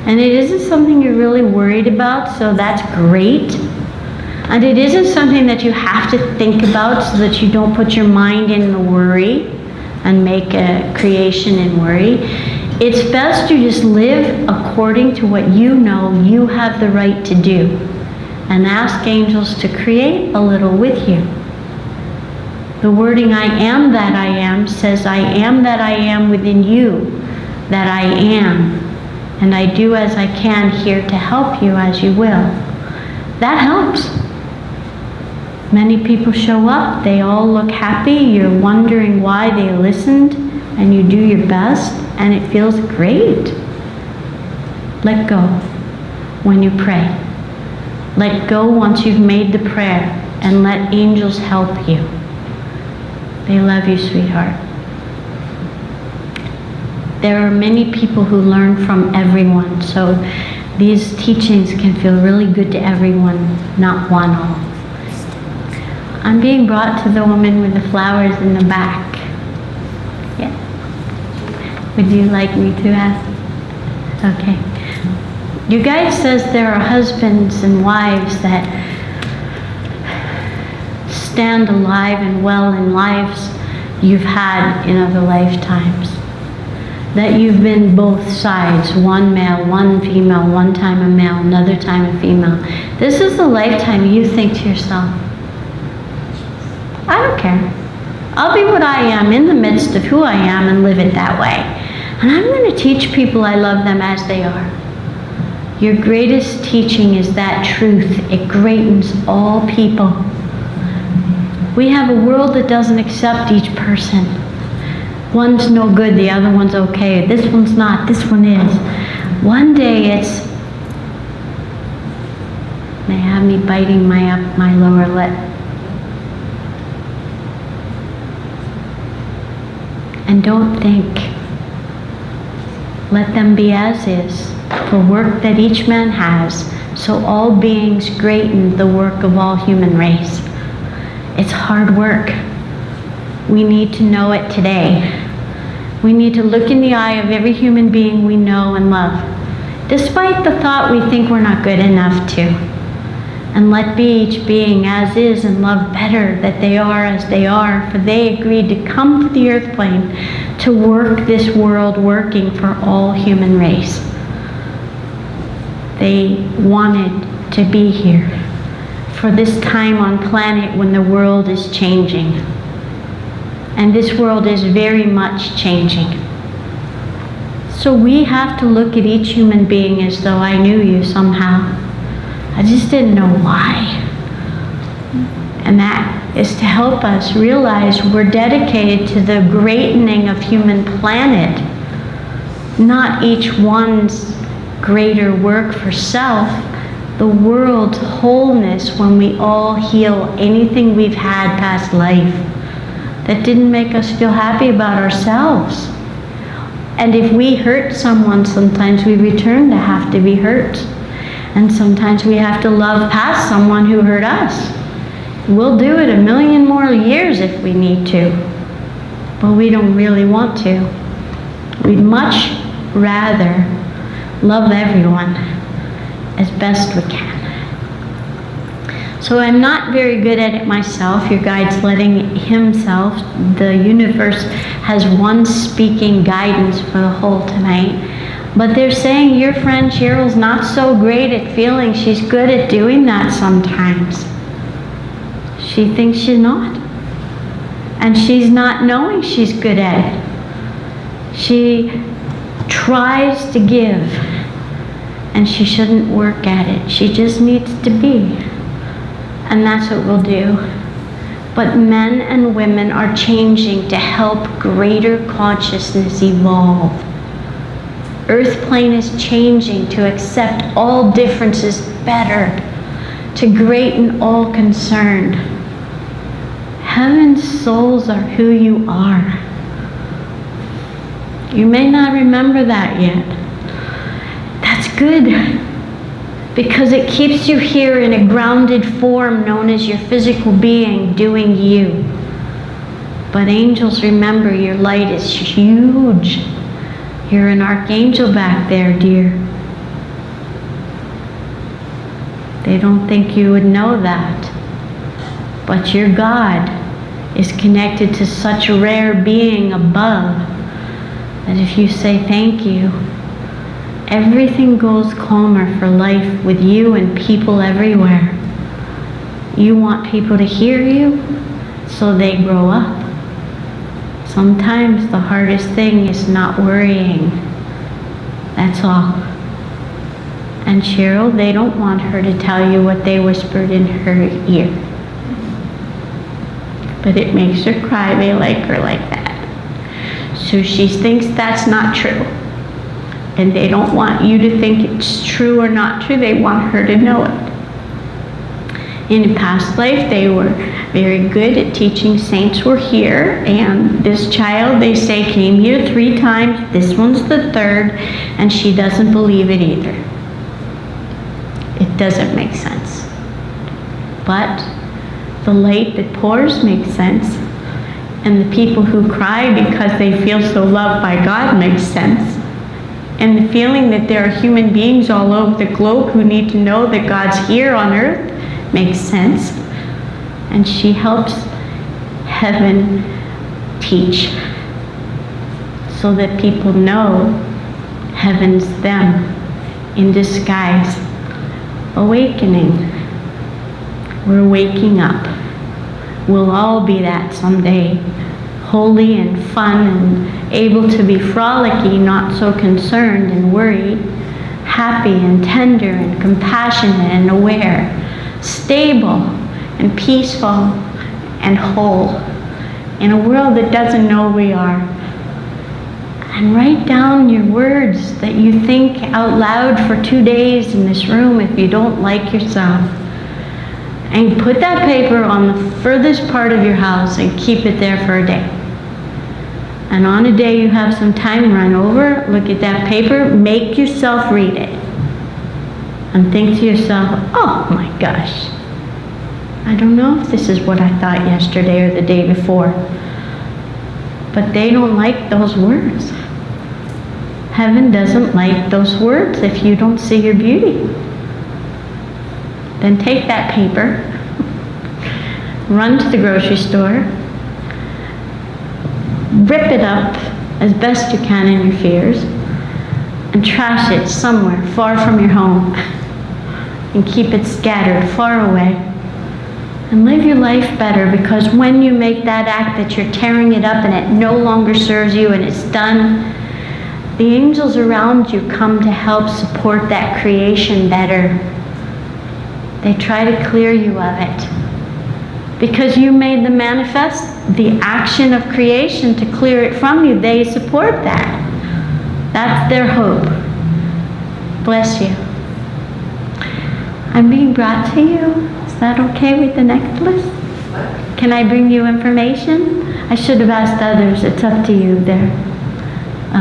And it isn't something you're really worried about, so that's great. And it isn't something that you have to think about so that you don't put your mind in the worry and make a creation in worry. It's best you just live according to what you know you have the right to do, and ask angels to create a little with you. The wording I am that I am says I am that I am within you, that I am, and I do as I can here to help you as you will. That helps. Many people show up, they all look happy, you're wondering why they listened, and you do your best, and it feels great. Let go when you pray. Let go once you've made the prayer, and let angels help you. They love you, sweetheart. There are many people who learn from everyone, so these teachings can feel really good to everyone, not one all. I'm being brought to the woman with the flowers in the back. Yeah. Would you like me to ask? Okay. You guys says there are husbands and wives that stand alive and well in lives you've had in other lifetimes. That you've been both sides, one male, one female, one time a male, another time a female. This is the lifetime you think to yourself, I don't care. I'll be what I am in the midst of who I am and live it that way. And I'm going to teach people I love them as they are. Your greatest teaching is that truth. It greatens all people. We have a world that doesn't accept each person. One's no good, the other one's okay. This one's not, this one is. One day it's, they have me biting my lower lip. And don't think. Let them be as is, for work that each man has, so all beings greaten the work of all human race. It's hard work. We need to know it today. We need to look in the eye of every human being we know and love, despite the thought we think we're not good enough to. And let be each being as is and love better that they are as they are, for they agreed to come to the earth plane to work this world working for all human race. They wanted to be here for this time on planet when the world is changing. And this world is very much changing. So we have to look at each human being as though I knew you somehow. I just didn't know why. And that is to help us realize we're dedicated to the greatening of human planet, not each one's greater work for self, the world's wholeness when we all heal anything we've had past life that didn't make us feel happy about ourselves. And if we hurt someone, sometimes we return to have to be hurt. And sometimes we have to love past someone who hurt us. We'll do it 1,000,000 more years if we need to, but we don't really want to. We'd much rather love everyone as best we can. So I'm not very good at it myself. Your guide's letting himself, the universe has one speaking guidance for the whole tonight. But they're saying your friend Cheryl's not so great at feeling. She's good at doing that sometimes. She thinks she's not. And she's not knowing she's good at it. She tries to give, and she shouldn't work at it. She just needs to be. And that's what we'll do. But men and women are changing to help greater consciousness evolve. Earth plane is changing to accept all differences better, to greaten all concerned. Heaven's souls are who you are. You may not remember that yet. That's good, because it keeps you here in a grounded form known as your physical being doing you. But angels, remember, your light is huge. You're an archangel back there, dear. They don't think you would know that. But your God is connected to such a rare being above that if you say thank you, everything goes calmer for life with you and people everywhere. You want people to hear you so they grow up. Sometimes the hardest thing is not worrying. That's all. And Cheryl, they don't want her to tell you what they whispered in her ear. But it makes her cry. They like her like that. So she thinks that's not true. And they don't want you to think it's true or not true. They want her to know it. In a past life, they were very good at teaching saints were here, and this child, they say, came here 3 times. This one's the 3rd, and she doesn't believe it either. It doesn't make sense. But the light that pours makes sense, and the people who cry because they feel so loved by God makes sense. And the feeling that there are human beings all over the globe who need to know that God's here on earth makes sense. And she helps heaven teach so that people know heaven's them in disguise. Awakening. We're waking up. We'll all be that someday. Holy and fun and able to be frolicky, not so concerned and worried. Happy and tender and compassionate and aware. Stable and peaceful and whole in a world that doesn't know we are. And write down your words that you think out loud for 2 days in this room if you don't like yourself. And put that paper on the furthest part of your house and keep it there for a day. And on a day you have some time, run over, look at that paper, make yourself read it. And think to yourself, oh my gosh, I don't know if this is what I thought yesterday or the day before. But they don't like those words. Heaven doesn't like those words if you don't see your beauty. Then take that paper, run to the grocery store, rip it up as best you can in your fears, and trash it somewhere far from your home, and keep it scattered far away. And live your life better, because when you make that act that you're tearing it up and it no longer serves you and it's done, the angels around you come to help support that creation better. They try to clear you of it. Because you made the manifest, the action of creation to clear it from you, they support that. That's their hope. Bless you. I'm being brought to you. Is that okay with the necklace? Can I bring you information? I should have asked others. It's up to you there.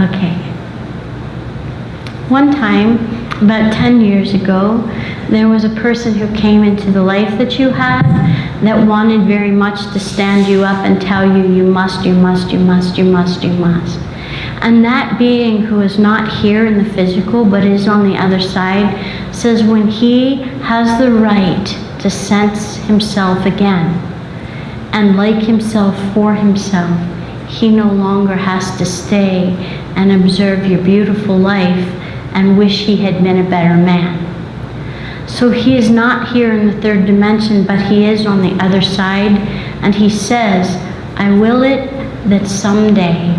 Okay. One time, about 10 years ago, there was a person who came into the life that you had that wanted very much to stand you up and tell you, you must, you must, you must, you must, you must. And that being who is not here in the physical but is on the other side says when he has the right to sense himself again and like himself for himself, he no longer has to stay and observe your beautiful life and wish he had been a better man. So he is not here in the third dimension, but he is on the other side, and he says, I will it that someday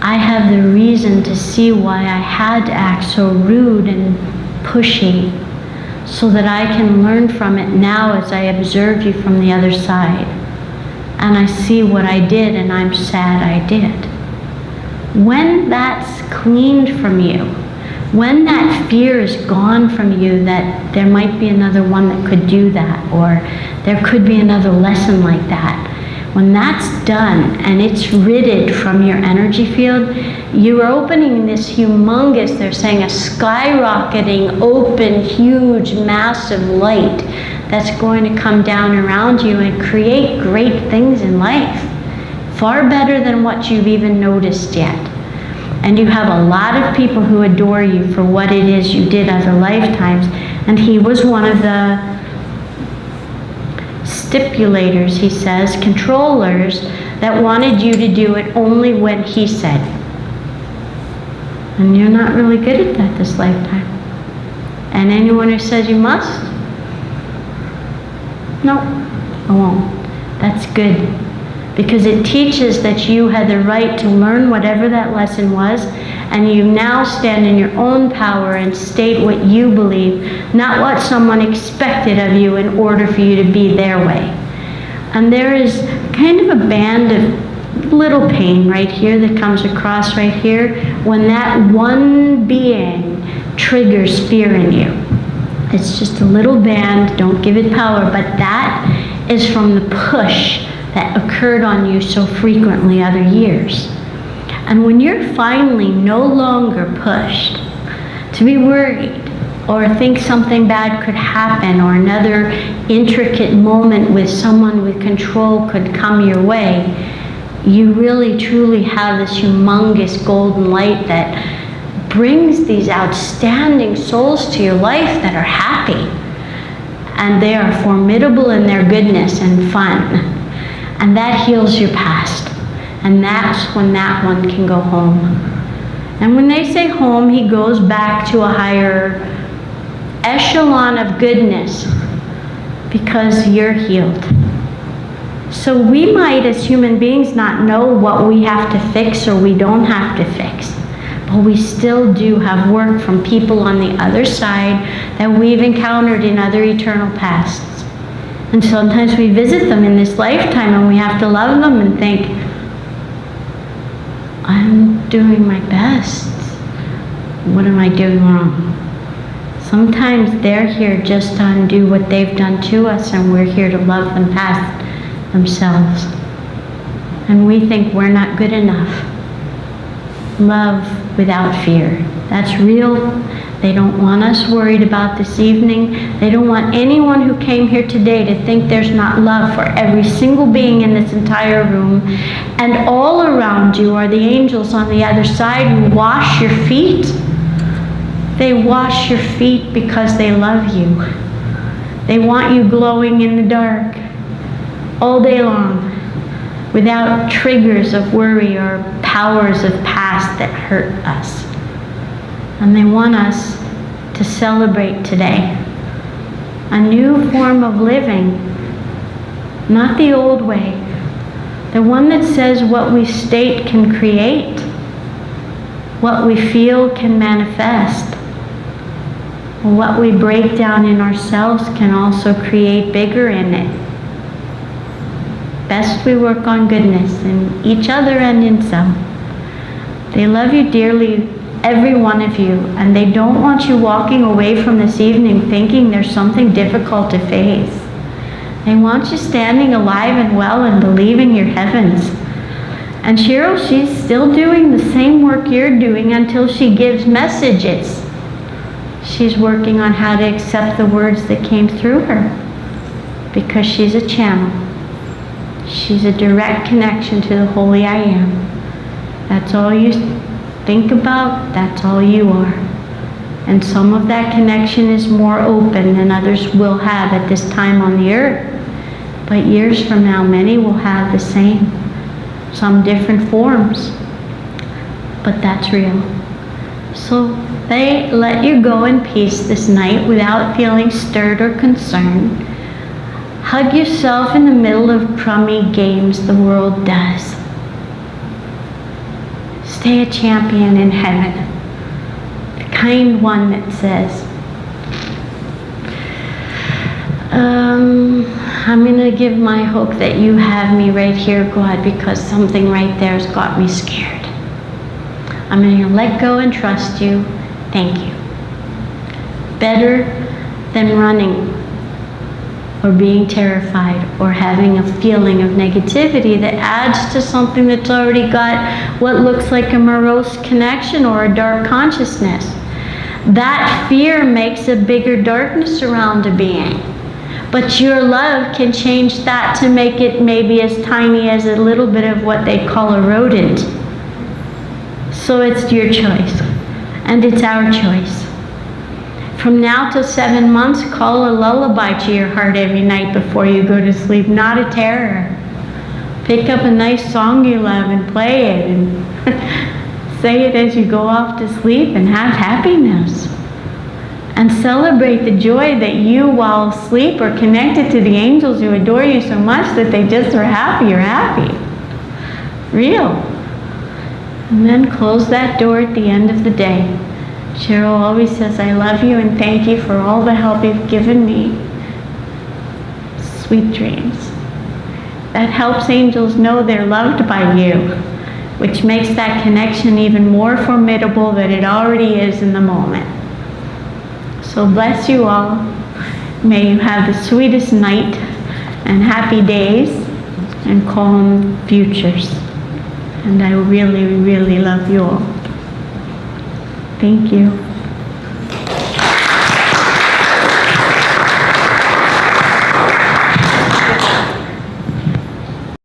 I have the reason to see why I had to act so rude and pushy, so that I can learn from it now as I observe you from the other side. And I see what I did, and I'm sad I did. When that's cleaned from you, when that fear is gone from you that there might be another one that could do that, or there could be another lesson like that, when that's done and it's ridded from your energy field, you're opening this humongous, they're saying a skyrocketing, open, huge, massive light that's going to come down around you and create great things in life. Far better than what you've even noticed yet. And you have a lot of people who adore you for what it is you did other lifetimes. And he was one of the stipulators, he says, controllers, that wanted you to do it only when he said. And you're not really good at that this lifetime. And anyone who says you must, no, I won't. That's good. Because it teaches that you had the right to learn whatever that lesson was, and you now stand in your own power and state what you believe, not what someone expected of you in order for you to be their way. And there is kind of a band of little pain right here that comes across right here when that one being triggers fear in you. It's just a little band, don't give it power, but that is from the push that occurred on you so frequently other years. And when you're finally no longer pushed to be worried or think something bad could happen or another intricate moment with someone with control could come your way, you really truly have this humongous golden light that brings these outstanding souls to your life that are happy. And they are formidable in their goodness and fun. And that heals your past. And that's when that one can go home. And when they say home, he goes back to a higher echelon of goodness because you're healed. So we might, as human beings, not know what we have to fix or we don't have to fix. But we still do have work from people on the other side that we've encountered in other eternal pasts. And sometimes we visit them in this lifetime and we have to love them and think, I'm doing my best. What am I doing wrong? Sometimes they're here just to undo what they've done to us, and we're here to love them past themselves. And we think we're not good enough. Love without fear. That's real. They don't want us worried about this evening. They don't want anyone who came here today to think there's not love for every single being in this entire room. And all around you are the angels on the other side who wash your feet. They wash your feet because they love you. They want you glowing in the dark all day long without triggers of worry or powers of past that hurt us. And they want us to celebrate today. A new form of living, not the old way. The one that says what we state can create, what we feel can manifest, what we break down in ourselves can also create bigger in it. Best we work on goodness in each other and in self. They love you dearly every one of you, and they don't want you walking away from this evening thinking there's something difficult to face. They want you standing alive and well and believing your heavens. And Sheryl, she's still doing the same work you're doing until she gives messages. She's working on how to accept the words that came through her, because she's a channel. She's a direct connection to the Holy I Am. That's all you think about, that's all you are. And some of that connection is more open than others will have at this time on the earth. But years from now, many will have the same, some different forms. But that's real. So they let you go in peace this night without feeling stirred or concerned. Hug yourself in the middle of crummy games the world does. Stay a champion in heaven. The kind one that says, I'm going to give my hope that you have me right here, God, because something right there has got me scared. I'm going to let go and trust you. Thank you. Better than running or being terrified or having a feeling of negativity that adds to something that's already got what looks like a morose connection or a dark consciousness. That fear makes a bigger darkness around a being. But your love can change that to make it maybe as tiny as a little bit of what they call a rodent. So it's your choice, and it's our choice. From now till 7 months, call a lullaby to your heart every night before you go to sleep, not a terror. Pick up a nice song you love and play it, and say it as you go off to sleep, and have happiness. And celebrate the joy that you, while asleep, are connected to the angels who adore you so much that they just are happy you're happy. Real. And then close that door at the end of the day. Sheryl always says, I love you and thank you for all the help you've given me. Sweet dreams. That helps angels know they're loved by you, which makes that connection even more formidable than it already is in the moment. So bless you all. May you have the sweetest night and happy days and calm futures. And I really, really love you all. Thank you.